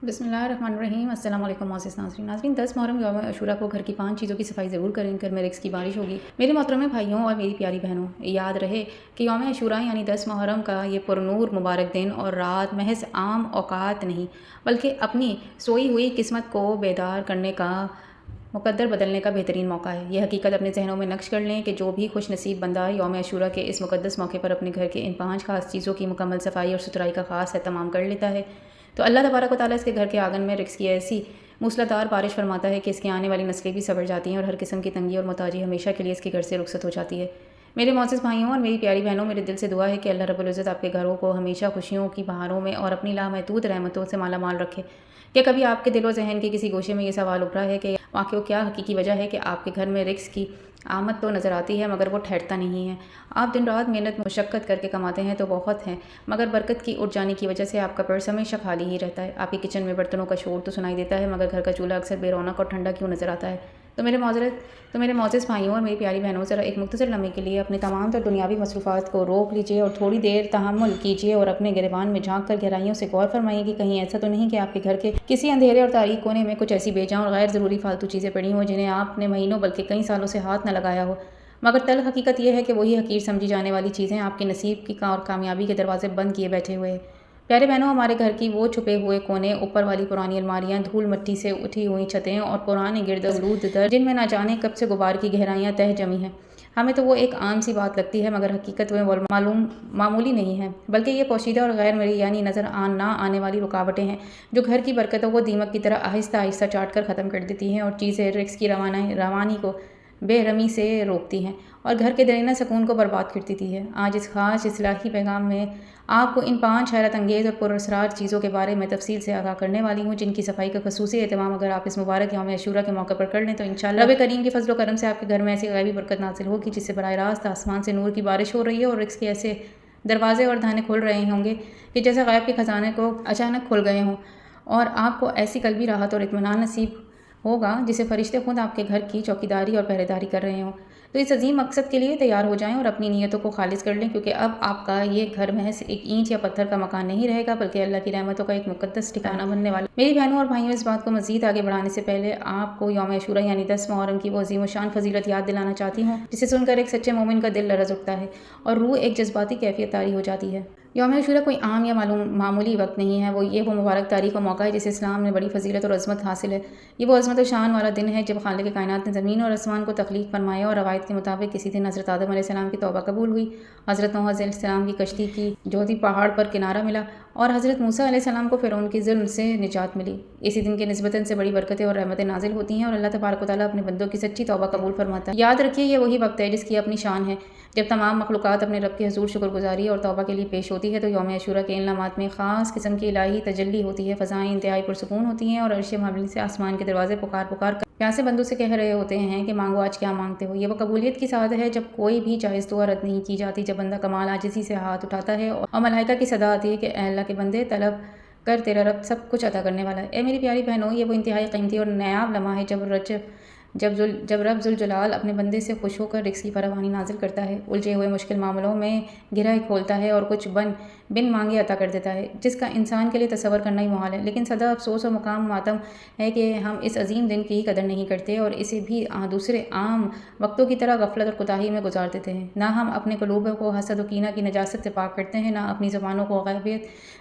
بسم اللہ الرحمن الرحیم۔ السلام علیکم معزز ناظرین 10 محرم یوم عاشوراء کو گھر کی 5 چیزوں کی صفائی ضرور کریں، گھر میں رزق کی بارش ہوگی۔ میرے محترم بھائیوں اور میری پیاری بہنوں، یاد رہے کہ یوم عاشوراء یعنی 10 محرم کا یہ پرنور مبارک دن اور رات محض عام اوقات نہیں بلکہ اپنی سوئی ہوئی قسمت کو بیدار کرنے کا، مقدر بدلنے کا بہترین موقع ہے۔ یہ حقیقت اپنے ذہنوں میں نقش کر لیں کہ جو بھی خوش نصیب بندہ یوم عاشوراء کے اس مقدس موقع پر اپنے گھر کے ان 5 خاص چیزوں کی مکمل صفائی اور ستھرائی کا خاص اہتمام کر لیتا ہے تو اللہ تبارک و تعالیٰ اس کے گھر کے آنگن میں رزق کی ایسی موسلادھار بارش فرماتا ہے کہ اس کی آنے والی نسلیں بھی صبر جاتی ہیں اور ہر قسم کی تنگی اور محتاجی ہمیشہ کے لیے اس کے گھر سے رخصت ہو جاتی ہے۔ میرے معزز بھائیوں اور میری پیاری بہنوں، میرے دل سے دعا ہے کہ اللہ رب العزت آپ کے گھروں کو ہمیشہ خوشیوں کی بہاروں میں اور اپنی لامحدود رحمتوں سے مالا مال رکھے۔ کیا کبھی آپ کے دل و ذہن کے کسی گوشے میں یہ سوال ابھرا ہے کہ واقعی کیا حقیقی وجہ ہے کہ آپ کے گھر میں رزق کی آمد تو نظر آتی ہے مگر وہ ٹھہرتا نہیں ہے؟ آپ دن رات محنت مشقت کر کے کماتے ہیں تو بہت ہیں، مگر برکت کی اٹھ جانے کی وجہ سے آپ کا پرس ہمیشہ خالی ہی رہتا ہے۔ آپ کے کچن میں برتنوں کا شور تو سنائی دیتا ہے مگر گھر کا چولہا اکثر بے رونق اور ٹھنڈا کیوں نظر آتا ہے؟ تو میرے معزز بھائیوں اور میری پیاری بہنوں، ذرا ایک مختصر لمحے کے لیے اپنے تمام تر دنیاوی مصروفات کو روک لیجیے اور تھوڑی دیر تحمل کیجیے اور اپنے گریبان میں جھانک کر گہرائیوں سے غور فرمائیے کہ کہیں ایسا تو نہیں کہ آپ کے گھر کے کسی اندھیرے اور تاریک کونے میں کچھ ایسی بے جان اور غیر ضروری فالتو چیزیں پڑی ہوں جنہیں آپ نے مہینوں بلکہ کئی سالوں سے ہاتھ نہ لگایا ہو، مگر تلخ حقیقت یہ ہے کہ وہی حقیر سمجھی جانے والی چیزیں آپ کے نصیب کی اور کامیابی کے دروازے بند کیے بیٹھے ہوئے ہیں۔ پیارے بہنوں، ہمارے گھر کی وہ چھپے ہوئے کونے، اوپر والی پرانی الماریاں، دھول مٹی سے اٹھی ہوئی چھتیں اور پرانے گرد آلود در جن میں نہ جانے کب سے غبار کی گہرائیاں تہہ جمی ہیں، ہمیں تو وہ ایک عام سی بات لگتی ہے مگر حقیقت میں معمولی نہیں ہے، بلکہ یہ پوشیدہ اور غیر مرئی یعنی نظر نہ آنے والی رکاوٹیں ہیں جو گھر کی برکتوں کو دیمک کی طرح آہستہ آہستہ چاٹ کر ختم کر دیتی ہیں اور چیزیں رزق کی روانی کو بے رمی سے روکتی ہیں اور گھر کے درینہ سکون کو برباد کر دیتی ہے۔ آج اس خاص اصلاحی پیغام میں آپ کو ان 5 حیرت انگیز اور پراسرار چیزوں کے بارے میں تفصیل سے آگاہ کرنے والی ہوں جن کی صفائی کا خصوصی اہتمام اگر آپ اس مبارک یوم عاشوراء کے موقع پر کر لیں تو انشاءاللہ رب کریم کے فضل و کرم سے آپ کے گھر میں ایسی غیبی برکت نازل ہوگی جس سے براہ راست آسمان سے نور کی بارش ہو رہی ہے اور رزق کے ایسے دروازے اور دھانے کھل رہے ہوں گے کہ جیسے غیب کے خزانے کو اچانک کھل گئے ہوں اور آپ کو ایسی قلبی راحت اور اطمینان نصیب ہوگا جسے فرشتے خود آپ کے گھر کی چوکیداری اور پہرے داری کر رہے ہوں۔ تو اس عظیم مقصد کے لیے تیار ہو جائیں اور اپنی نیتوں کو خالص کر لیں، کیونکہ اب آپ کا یہ گھر محض ایک اینٹ یا پتھر کا مکان نہیں رہے گا بلکہ اللہ کی رحمتوں کا ایک مقدس ٹھکانہ بننے والا۔ میری بہنوں اور بھائیوں، اس بات کو مزید آگے بڑھانے سے پہلے آپ کو یوم عاشوراء یعنی 10 محرم کی وہ عظیم و شان فضیلت یاد دلانا چاہتی ہوں جسے سن کر ایک سچے مومن کا دل لرز اٹھتا ہے اور روح ایک جذباتی کیفیت طاری ہو جاتی ہے۔ یوم عاشوراء کوئی عام یا معمولی وقت نہیں ہے، وہ مبارک تاریخ و موقع ہے جسے اسلام میں بڑی فضیلت اور عظمت حاصل ہے۔ یہ وہ عظمت و شان والا دن ہے جب خالق کائنات نے زمین اور آسمان کو تخلیق فرمایا اور روایت کے مطابق کسی دن حضرت آدم علیہ السلام کی توبہ قبول ہوئی، حضرت نوح علیہ السلام کی کشتی کی جوہتی پہاڑ پر کنارہ ملا اور حضرت موسیٰ علیہ السلام کو فرعون کے ظلم سے نجات ملی۔ اسی دن کے نسبتاً سے بڑی برکتیں اور رحمتیں نازل ہوتی ہیں اور اللہ تبارک و تعالیٰ اپنے بندوں کی سچی توبہ قبول فرماتا ہے۔ یاد رکھیے، یہ وہی وقت ہے جس کی اپنی شان ہے جب تمام مخلوقات اپنے رب کے حضور شکر گزاری اور توبہ کے لیے پیش ہوتی ہے۔ تو یوم عاشوراء کے ان لمحات میں خاص قسم کی الہی تجلی ہوتی ہے، فضائیں انتہائی پرسکون ہوتی ہیں اور عرش مبلغ سے آسمان کے دروازے پکار کر پیاسے بندوں سے کہہ رہے ہوتے ہیں کہ مانگو آج کیا مانگتے ہو۔ یہ وہ قبولیت کی سعادت ہے جب کوئی بھی جائز دعا رد نہیں کی جاتی، جب بندہ کمال عاجزی سے ہاتھ اٹھاتا ہے اور ملائکہ کی صدا آتی ہے کہ اے اللہ کے بندے، طلب کر، تیرا رب سب کچھ عطا کرنے والا ہے۔ اے میری پیاری بہنوں، یہ وہ انتہائی قیمتی اور نایاب لمحہ ہے جب رب ذوالجلال اپنے بندے سے خوش ہو کر رزق کی فراوانی نازل کرتا ہے، الجھے ہوئے مشکل معاملوں میں گرہ کھولتا ہے اور کچھ بن مانگے عطا کر دیتا ہے جس کا انسان کے لیے تصور کرنا ہی محال ہے۔ لیکن صدا افسوس و مقام ماتم ہے کہ ہم اس عظیم دن کی قدر نہیں کرتے اور اسے بھی دوسرے عام وقتوں کی طرح غفلت اور کوتاہی میں گزار دیتے ہیں۔ نہ ہم اپنے قلوب کو حسد و کینہ کی نجاست سے پاک کرتے ہیں، نہ اپنی زبانوں کو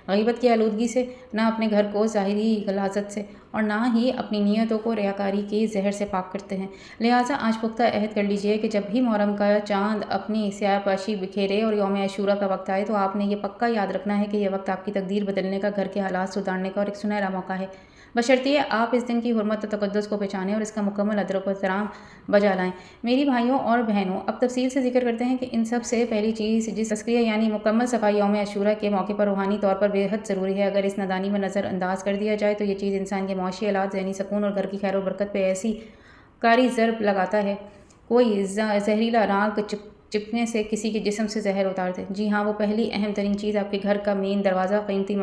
غیبت کی آلودگی سے، نہ اپنے گھر کو ظاہری غلاظت سے اور نہ ہی اپنی نیتوں کو ریاکاری کے زہر سے پاک کرتے ہیں۔ لہٰذا آج پختہ عہد کر لیجیے کہ جب بھی محرم کا چاند اپنی سیاہ پاشی بکھیرے اور یوم عاشوراء کا وقت آئے تو آپ نے یہ پکا یاد رکھنا ہے کہ یہ وقت آپ کی تقدیر بدلنے کا، گھر کے حالات سدھارنے کا اور ایک سنہرا موقع ہے، بشرطیہ آپ اس دن کی حرمت و تقدس کو پہچانیں اور اس کا مکمل ادب و احترام بجا لائیں۔ میری بھائیوں اور بہنوں، اب تفصیل سے ذکر کرتے ہیں کہ ان سب سے پہلی چیز جس تزکیہ یعنی مکمل صفائی یوم عاشوراء کے موقع پر روحانی طور پر بے حد ضروری ہے۔ اگر اس نادانی میں نظر انداز کر دیا جائے تو یہ چیز انسان کے معاشی حالات، ذہنی سکون اور گھر کی خیر و برکت پہ ایسی کاری ضرب لگاتا ہے کوئی زہریلا راگ چپنے سے کسی کے جسم سے زہر اتار دے۔ جی ہاں، وہ پہلی اہم ترین چیز آپ کے گھر کا مین دروازہ، قیمتی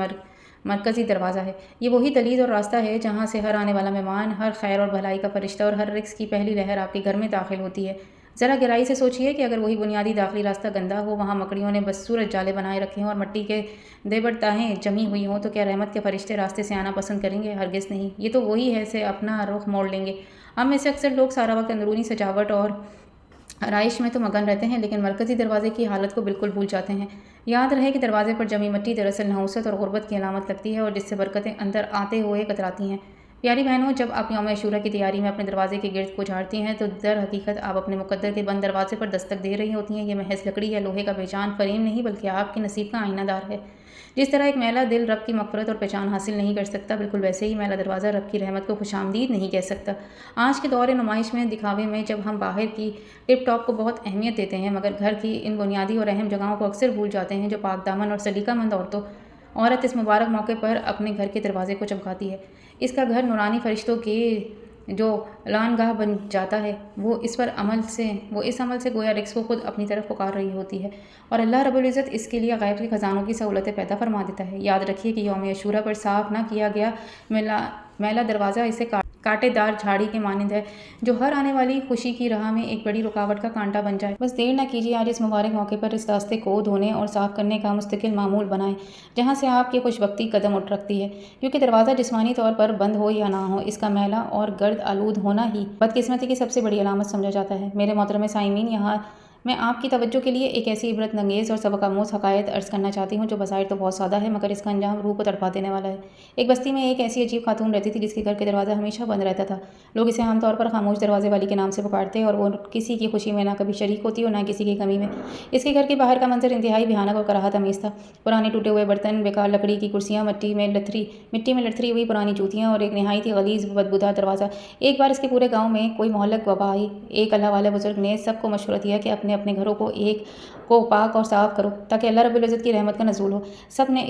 مرکزی دروازہ ہے۔ یہ وہی دہلیز اور راستہ ہے جہاں سے ہر آنے والا مہمان، ہر خیر اور بھلائی کا فرشتہ اور ہر رزق کی پہلی لہر آپ کے گھر میں داخل ہوتی ہے۔ ذرا گہرائی سے سوچیے کہ اگر وہی بنیادی داخلی راستہ گندا ہو، وہاں مکڑیوں نے بدصورت جالے بنائے رکھے ہوں اور مٹی کے دیبڑ تاہیں جمی ہوئی ہوں، تو کیا رحمت کے فرشتے راستے سے آنا پسند کریں گے؟ ہرگز نہیں۔ یہ تو وہی ہے سے اپنا رخ موڑ لیں گے۔ ہم میں سے اکثر لوگ سارا وقت اندرونی سجاوٹ اور آرائش میں تو مگن رہتے ہیں، لیکن مرکزی دروازے کی حالت کو بالکل بھول جاتے ہیں۔ یاد رہے کہ دروازے پر جمی مٹی دراصل نحوست اور غربت کی علامت لگتی ہے، اور جس سے برکتیں اندر آتے ہوئے کتراتی ہیں۔ پیاری بہنوں، جب آپ یوم عاشورہ کی تیاری میں اپنے دروازے کے گرد کو جھاڑتی ہیں تو در حقیقت آپ اپنے مقدر کے بند دروازے پر دستک دے رہی ہوتی ہیں۔ یہ محض لکڑی یا لوہے کا بے جان فریم نہیں، بلکہ آپ کے نصیب کا آئینہ دار ہے۔ جس طرح ایک میلا دل رب کی مغفرت اور پہچان حاصل نہیں کر سکتا، بالکل ویسے ہی میلا دروازہ رب کی رحمت کو خوش آمدید نہیں کہہ سکتا۔ آج کے دور نمائش میں، دکھاوے میں، جب ہم باہر کی ٹپ ٹاپ کو بہت اہمیت دیتے ہیں، مگر گھر کی ان بنیادی اور اہم جگہوں کو اکثر بھول جاتے ہیں جو پاک دامن اور سلیقہ مند عورت اس مبارک موقع پر اپنے گھر کے دروازے کو چمکاتی ہے۔ اس کا گھر نورانی فرشتوں کی جو لانگاہ بن جاتا ہے، وہ اس عمل سے گویا رزق کو خود اپنی طرف پکار رہی ہوتی ہے، اور اللہ رب العزت اس کے لیے غیب کے خزانوں کی سہولتیں پیدا فرما دیتا ہے۔ یاد رکھیے کہ یوم عاشورہ پر صاف نہ کیا گیا میلا دروازہ اسے کانٹے دار جھاڑی کے مانند ہے جو ہر آنے والی خوشی کی راہ میں ایک بڑی رکاوٹ کا کانٹا بن جائے۔ بس دیر نہ کیجیے، آج اس مبارک موقع پر اس راستے کو دھونے اور صاف کرنے کا مستقل معمول بنائیں جہاں سے آپ کی خوش بختی قدم اٹھ رکھتی ہے، کیونکہ دروازہ جسمانی طور پر بند ہو یا نہ ہو، اس کا میلا اور گرد آلود ہونا ہی بدقسمتی کی سب سے بڑی علامت سمجھا جاتا ہے۔ میرے محترم سامعین، یہاں میں آپ کی توجہ کے لیے ایک ایسی عبرت انگیز اور سبق آموز حقائق عرض کرنا چاہتی ہوں جو بظاہر تو بہت سادہ ہے، مگر اس کا انجام روح کو تڑپا دینے والا ہے۔ ایک بستی میں ایک ایسی عجیب خاتون رہتی تھی جس کے گھر کے دروازہ ہمیشہ بند رہتا تھا۔ لوگ اسے عام طور پر خاموش دروازے والی کے نام سے پکارتے، اور وہ کسی کی خوشی میں نہ کبھی شریک ہوتی اور نہ کسی کی غمی میں۔ اس کے گھر کے باہر کا منظر انتہائی بھیانک اور کراہت آمیز تھا۔ پرانے ٹوٹے ہوئے برتن، بیکار لکڑی کی کرسیاں، مٹی میں لتھڑی ہوئی پرانی جوتیاں اور ایک نہایت ہی غلیظ بدبودار دروازہ۔ ایک بار اس کے پورے گاؤں میں کوئی مہلک وبا آئی۔ ایک اللہ والے بزرگ نے سب کو مشورہ دیا کہ اپنے اپنے گھروں کو پاک اور صاف کرو تاکہ اللہ رب العزت کی رحمت کا نزول ہو۔ سب نے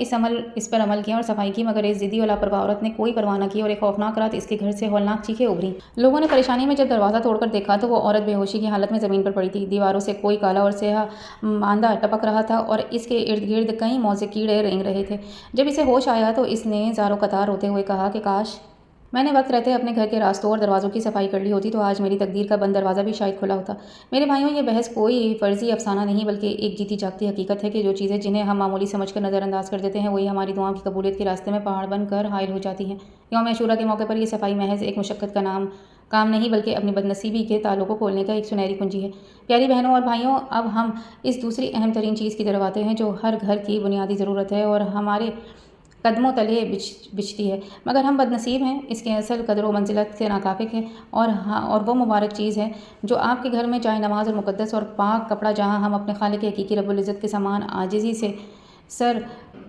اس پر عمل کیا اور صفائی کی، مگر اس ضدی اور لاپرواہ عورت نے کوئی پرواہ نہ کی، اور ایک خوفناک رات اس کے گھر سے ہولناک چیخیں ابھریں۔ لوگوں نے پریشانی میں جب دروازہ توڑ کر دیکھا تو وہ عورت بے ہوشی کی حالت میں زمین پر پڑی تھی۔ دیواروں سے کوئی کالا اور سیاہ ماندہ ٹپک رہا تھا اور اس کے ارد گرد کئی موزے کیڑے رینگ رہے تھے۔ جب اسے ہوش آیا تو اس نے زارو قطار روتے ہوئے کہا کہ کاش میں نے وقت رہتے اپنے گھر کے راستوں اور دروازوں کی صفائی کر لی ہوتی تو آج میری تقدیر کا بند دروازہ بھی شاید کھلا ہوتا۔ میرے بھائیوں، یہ بحث کوئی فرضی افسانہ نہیں بلکہ ایک جیتی جاگتی حقیقت ہے کہ جو چیزیں جنہیں ہم معمولی سمجھ کر نظر انداز کر دیتے ہیں وہی ہماری دعاؤں کی قبولیت کے راستے میں پہاڑ بن کر حائل ہو جاتی ہیں۔ یوم عاشورہ کے موقع پر یہ صفائی محض ایک مشقت کا کام نہیں بلکہ اپنی بدنصیبی کے تالوں کو کھولنے کا ایک سنہری کنجی ہے۔ پیاری بہنوں اور بھائیوں، اب ہم اس دوسری اہم ترین چیز کی طرف آتے ہیں جو ہر گھر کی بنیادی ضرورت ہے اور ہمارے قدموں تلے بچھتی ہے، مگر ہم بدنصیب ہیں، اس کے اصل قدر و منزلت سے ناقافل ہیں، اور وہ مبارک چیز ہے جو آپ کے گھر میں جائے نماز اور مقدس اور پاک کپڑا جہاں ہم اپنے خالق حقیقی رب العزت کے سامان عاجزی سے سر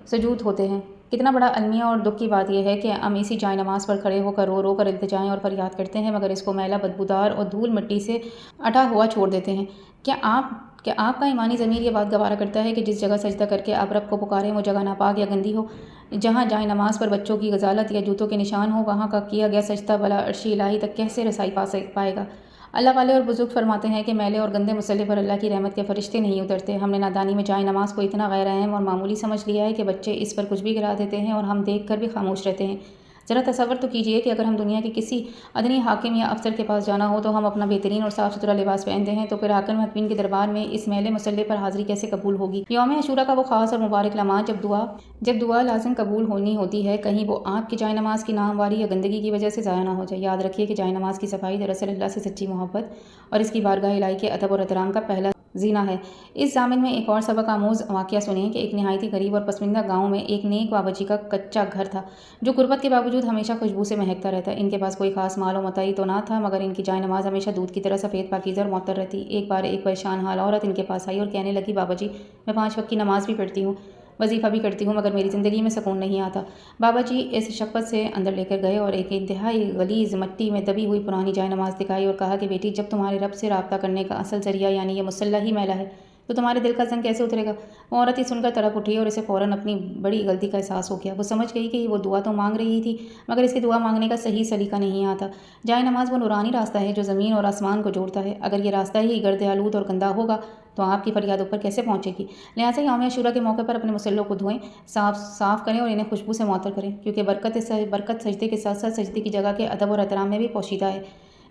سجود ہوتے ہیں۔ کتنا بڑا المیہ اور دکھ کی بات یہ ہے کہ ہم اسی جائے نماز پر کھڑے ہو کر رو رو کر التجائیں اور فریاد کرتے ہیں، مگر اس کو میلا، بدبودار اور دھول مٹی سے اٹا ہوا چھوڑ دیتے ہیں۔ کیا آپ کا ایمانی ضمیر یہ بات گوارا کرتا ہے کہ جس جگہ سجدہ کر کے آپ رب کو پکاریں وہ جگہ ناپاک یا گندی ہو؟ جہاں جائے نماز پر بچوں کی غزالت یا جوتوں کے نشان ہو، وہاں کا کیا گیا سجدہ بلا عرش الہی تک کیسے رسائی پائے گا؟ اللہ والے اور بزرگ فرماتے ہیں کہ میلے اور گندے مسلح پر اللہ کی رحمت کے فرشتے نہیں اترتے۔ ہم نے نادانی میں جائے نماز کو اتنا غیر اہم اور معمولی سمجھ لیا ہے کہ بچے اس پر کچھ بھی گرا دیتے ہیں اور ہم دیکھ کر بھی خاموش رہتے ہیں۔ ذرا تصور تو کیجیے کہ اگر ہم دنیا کے کسی ادنی حاکم یا افسر کے پاس جانا ہو تو ہم اپنا بہترین اور صاف ستھرا لباس پہنتے ہیں، تو پھر حاکم حاکمین کے دربار میں اس میلے مسلح پر حاضری کیسے قبول ہوگی؟ یوم عاشورہ کا وہ خاص اور مبارک لمحہ جب دعا لازم قبول ہونی ہوتی ہے، کہیں وہ آپ کی جائے نماز کی نامواری یا گندگی کی وجہ سے ضائع نہ ہو جائے۔ یاد رکھیے کہ جائے نماز کی صفائی دراصل اللہ سے سچی محبت اور اس کی بارگاہ الہی کے ادب اور احترام کا پہلا زینہ ہے۔ اس ضامن میں ایک اور سبق آموز واقعہ سنیں کہ ایک نہایت ہی غریب اور پسماندہ گاؤں میں ایک نیک بابا جی کا کچا گھر تھا جو غربت کے باوجود ہمیشہ خوشبو سے مہکتا رہتا۔ ان کے پاس کوئی خاص مال و متاع تو نہ تھا، مگر ان کی جائے نماز ہمیشہ دودھ کی طرح سفید، پاکیزہ اور معطر رہتی۔ ایک بار ایک پریشان حال عورت ان کے پاس آئی اور کہنے لگی، بابا جی، میں 5 وقت کی نماز بھی پڑھتی ہوں، وظیفہ بھی کرتی ہوں، مگر میری زندگی میں سکون نہیں آتا۔ بابا جی اس شخص سے اندر لے کر گئے اور ایک انتہائی غلیظ مٹی میں دبی ہوئی پرانی جائے نماز دکھائی اور کہا کہ بیٹی، جب تمہارے رب سے رابطہ کرنے کا اصل ذریعہ یعنی یہ مسلح ہی میلہ ہے تو تمہارے دل کا زنگ کیسے اترے گا؟ وہ عورت ہی سن کر تڑپ اٹھی اور اسے فوراً اپنی بڑی غلطی کا احساس ہو گیا۔ وہ سمجھ گئی کہ وہ دعا تو مانگ رہی تھی، مگر اس کے دعا مانگنے کا صحیح سلیقہ نہیں آتا۔ جائے نماز وہ نورانی راستہ ہے جو زمین اور آسمان کو جوڑتا ہے۔ اگر یہ راستہ ہی گرد آلود اور گندا ہوگا تو آپ کی فریاد اوپر کیسے پہنچے گی؟ لہٰذا یوم عاشورہ کے موقع پر اپنے مسلوں کو دھوئیں، صاف کریں اور انہیں خوشبو سے معطر کریں، کیونکہ برکت سجدے کے ساتھ ساتھ سجدے کی جگہ کے ادب اور احترام میں بھی پوشیدہ ہے۔